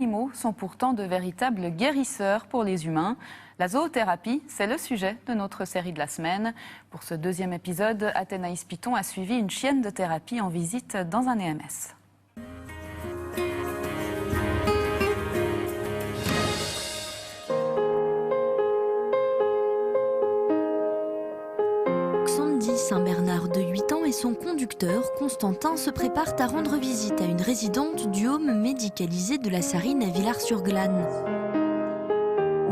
animaux sont pourtant de véritables guérisseurs pour les humains. La zoothérapie, c'est le sujet de notre série de la semaine. Pour ce deuxième épisode, Athénaïs Piton a suivi une chienne de thérapie en visite dans un EMS. Saint-Bernard de 8 ans et son conducteur, Constantin, se préparent à rendre visite à une résidente du home médicalisé de la Sarine à Villars-sur-Glâne.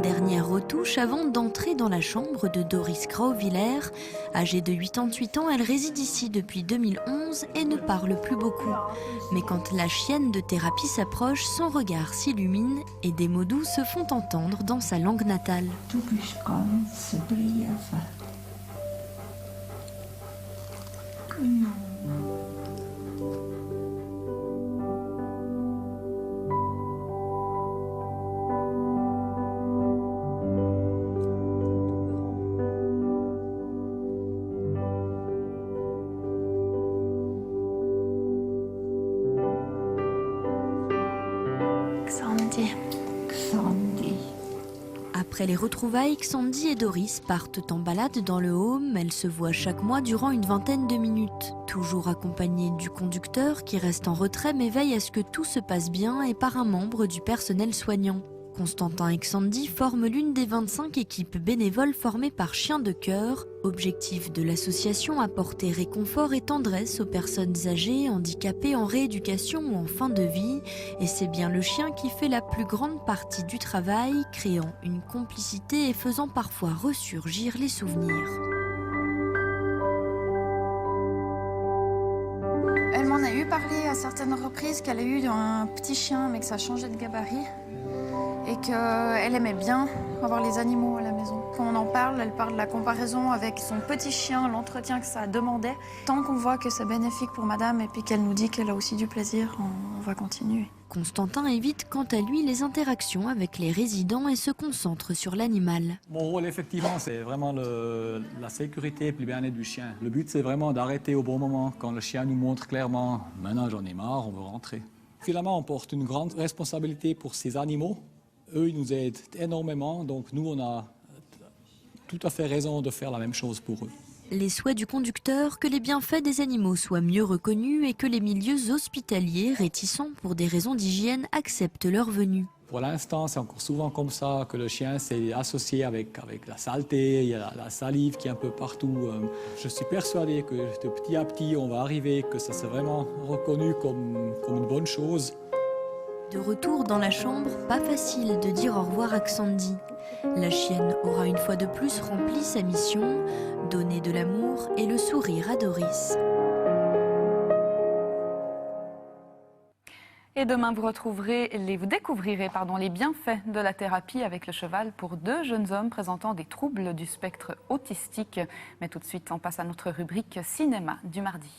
Dernière retouche avant d'entrer dans la chambre de Doris Grauwiller. Âgée de 88 ans, elle réside ici depuis 2011 et ne parle plus beaucoup. Mais quand la chienne de thérapie s'approche, son regard s'illumine et des mots doux se font entendre dans sa langue natale. Après les retrouvailles, Xandi et Doris partent en balade dans le home. Elles se voient chaque mois durant une vingtaine de minutes. Toujours accompagnées du conducteur qui reste en retrait mais veille à ce que tout se passe bien et par un membre du personnel soignant. Constantin et Xandi forment l'une des 25 équipes bénévoles formées par Chiens de Cœur. Objectif de l'association, apporter réconfort et tendresse aux personnes âgées, handicapées, en rééducation ou en fin de vie. Et c'est bien le chien qui fait la plus grande partie du travail, créant une complicité et faisant parfois ressurgir les souvenirs. Elle m'en a eu parlé à certaines reprises qu'elle a eu un petit chien mais que ça a changé de gabarit. Et qu'elle aimait bien avoir les animaux à la maison. Quand on en parle, elle parle de la comparaison avec son petit chien, l'entretien que ça demandait. Tant qu'on voit que c'est bénéfique pour madame et puis qu'elle nous dit qu'elle a aussi du plaisir, on va continuer. Constantin évite quant à lui les interactions avec les résidents et se concentre sur l'animal. Mon rôle, effectivement, c'est vraiment la sécurité et le bien-être du chien. Le but, c'est vraiment d'arrêter au bon moment. Quand le chien nous montre clairement « maintenant j'en ai marre, on veut rentrer ». Finalement, on porte une grande responsabilité pour ces animaux. Eux, ils nous aident énormément, donc nous, on a tout à fait raison de faire la même chose pour eux. Les souhaits du conducteur, que les bienfaits des animaux soient mieux reconnus et que les milieux hospitaliers, réticents pour des raisons d'hygiène, acceptent leur venue. Pour l'instant, c'est encore souvent comme ça que le chien s'est associé avec la saleté, il y a la salive qui est un peu partout. Je suis persuadé que de petit à petit, on va arriver, que ça s'est vraiment reconnu comme une bonne chose. De retour dans la chambre, pas facile de dire au revoir à Xandi. La chienne aura une fois de plus rempli sa mission, donner de l'amour et le sourire à Doris. Et demain, vous découvrirez les bienfaits de la thérapie avec le cheval pour 2 jeunes hommes présentant des troubles du spectre autistique. Mais tout de suite, on passe à notre rubrique cinéma du mardi.